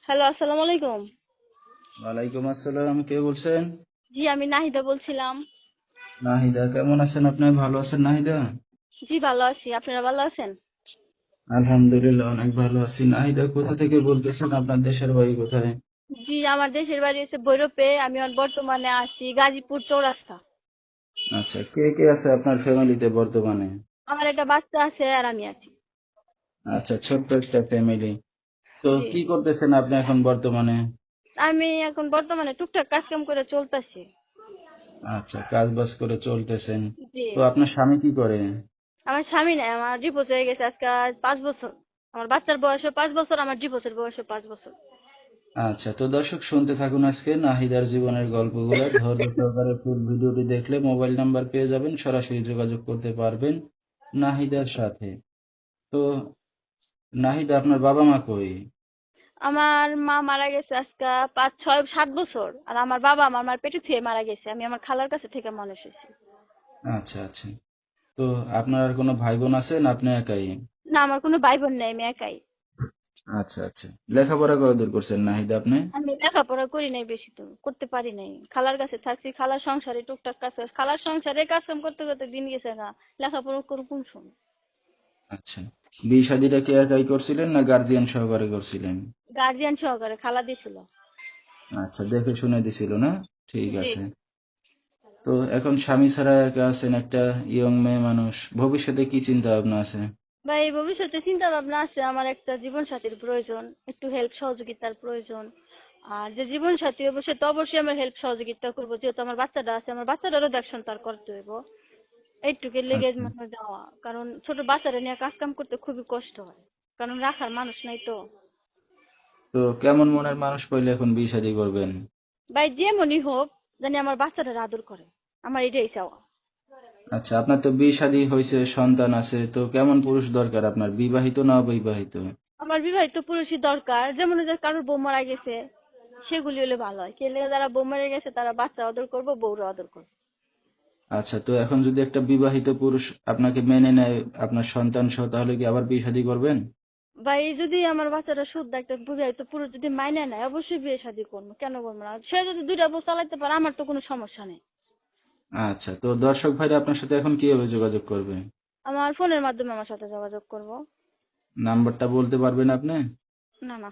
Hello, আসসালামু আলাইকুম। ওয়ালাইকুম আসসালাম। কে বলছেন? জি, আমি নাহিদা বলছিলাম। নাহিদা, কেমন আছেন আপনি? ভালো আছেন নাহিদা? জি, ভালো আছি। আপনারা ভালো আছেন? আলহামদুলিল্লাহ, অনেক ভালো আছি। নাহিদা, কোথা থেকে বলতেছেন? আপনার দেশের বাড়ি কোথায়? জি, আমার দেশের বাড়ি হচ্ছে ভৈরবে। আমি বর্তমানে আছি গাজীপুর চৌরাস্তা। আচ্ছা, কে কে আছে আপনার ফ্যামিলিতে বর্তমানে? আমার একটা বাচ্চা আছে আর আমি আছি। আচ্ছা, ছোট্ট একটা ফ্যামিলি। তো জি, কি করতেছেন আপনি এখন বর্তমানে? আমি এখন বর্তমানে টুকটাক কাজ কাম করে চলতেছি। আচ্ছা, কাজ বাজ করে চলতেছেন। জি, তো আপনার স্বামী কি করে? আমার স্বামী নাই, আমার ডিভোর্স হয়ে গেছে আজকে 5 বছর। আমার বাচ্চার বয়সও 5 বছর, আমার ডিভোর্সের বয়সও 5 বছর। আচ্ছা, তো দর্শক শুনতে থাকুন আজকে নাহিদার জীবনের গল্পগুলো। ধৈর্য সহকারে ফুল ভিডিওটি দেখলে মোবাইল নাম্বার পেয়ে যাবেন, সরাসরি যোগাযোগ করতে পারবেন নাহিদার সাথে। তো নাহিদ, আপনার বাবা মা কই? আমার মা মারা গেছে আজকে 5, 6, 7 বছর। আর আমার বাবা আমার মার পেটে থুয়ে মারা গেছে। আমি আমার খালার কাছে থেকে মানুষ হয়েছি। আচ্ছা আচ্ছা। তো আপনার আর কোনো ভাই বোন আছে না আপনি একাই? না, আমার কোনো ভাই বোন নাই, আমি একাই। আচ্ছা আচ্ছা। লেখাপড়া কতদূর করছেন নাহিদ আপনি? আমি লেখাপড়া করি নাই, বেশি তো করতে পারি নাই। খালার কাছে থাকছি, খালার সংসারে টুকটাক খালার সংসারে কাজ কাম করতে করতে দিন গেছে না। লেখাপড়া করবো কোন সময়? আচ্ছা। বিয়ে শাদীটা কি একাই করছিলেন না গার্জিয়ান সহকারে করছিলেন? গার্জিয়ান সহকারে খালা দিছিল। আচ্ছা, দেখে শুনে দিছিল না? ঠিক জি আছে। তো এখন স্বামী ছাড়া একা আছেন, একটা ইয়ং মেয়ে মানুষ, ভবিষ্যতে কি চিন্তা ভাবনা আছে? ভাই, ভবিষ্যতে চিন্তা ভাবনা আছে, আমার একটা জীবন সাথীর প্রয়োজন, একটু হেল্প সহযোগিতার প্রয়োজন। আর যে জীবন সাথী অবশ্যই তো অবশ্যই আমার হেল্প সহযোগিতা করবো, যেহেতু আমার বাচ্চাটা আছে, আমার বাচ্চাটারও দেখশন তার করতে হইব। এইটুকু লেগে আচ্ছা। মানে যাওয়া, কারণ ছোট বাচ্চারা নিয়ে কাজ কাম করতে খুবই কষ্ট হয়, কারণ রাখার মানুষ নাই তো। তো কেমন মনের মানুষ পাইলে এখন বিয়ে শাদী করবেন? ভাই, যে মনি হোক, জানি আমার বাচ্চাটার আদর করে। আমার এটাই চাওয়া। আচ্ছা, আপনার তো বিয়ে শাদী হয়েছে, সন্তান আছে, তো কেমন পুরুষ দরকার আপনার, বিবাহিত না অবিবাহিত? আমার বিবাহিত পুরুষই দরকার, যেমন যে কারোর বউ মারা গেছে, সেগুলি হলে ভালো হয়। কেলে যারা বউ মারা গেছে তারা বাচ্চা আদর করবো, বউরও আদর করবো। আচ্ছা, তো এখন যদি একটা বিবাহিত পুরুষ আপনাকে মেনে নেয়, আপনার সন্তান সহ, তাহলে কি আবার বিয়ে শাদী করবেন? ভাই, যদি আমার বাচ্চাটা শুদ্ধ একটা বিবাহিত পুরুষ যদি মাইনে নেয়, অবশ্যই বিয়ে শাদী করবো, কেন করবো না? সে যদি দুইটা বউ চালাইতে পারে, আমার তো কোনো সমস্যা নেই। আচ্ছা, তো দর্শক ভাইরা আপনার সাথে এখন কিভাবে যোগাযোগ করবে? আমার ফোনের মাধ্যমে আমার সাথে যোগাযোগ করবো। নাম্বারটা বলতে পারবেন আপনি? না, না।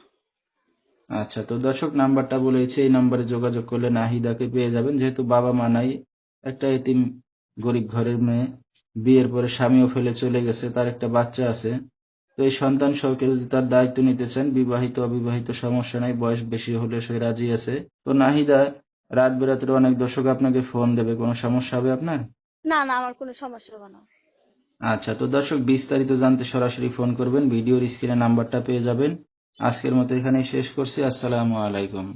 আচ্ছা, তো দর্শক নাম্বারটা বলেছি, এই নাম্বারে যোগাযোগ করলে নাহিদাকে পেয়ে যাবেন। যেহেতু বাবা মা নাই, একটা এতিম গরিব ঘরের মেয়ে, বিয়ের পরে স্বামীও ফেলে চলে গেছে, তার একটা বাচ্চা আছে। তো এই সন্তান সহ কেউ যদি তার দায়িত্ব নিতে চান, বিবাহিত অবিবাহিত সমস্যা নাই, বয়স বেশি হলে সে রাজি আছে। তো নাহিদা, রাত বেরাতে অনেক দর্শক আপনাকে ফোন দেবে, কোনো সমস্যা হবে আপনার? না, না, আমার কোনো সমস্যা হবে না। আচ্ছা, তো দর্শক বিস্তারিত জানতে সরাসরি ফোন করবেন, ভিডিওর স্ক্রিনে নাম্বারটা পেয়ে যাবেন। আজকের মতো এখানেই শেষ করছি। আসসালামু আলাইকুম।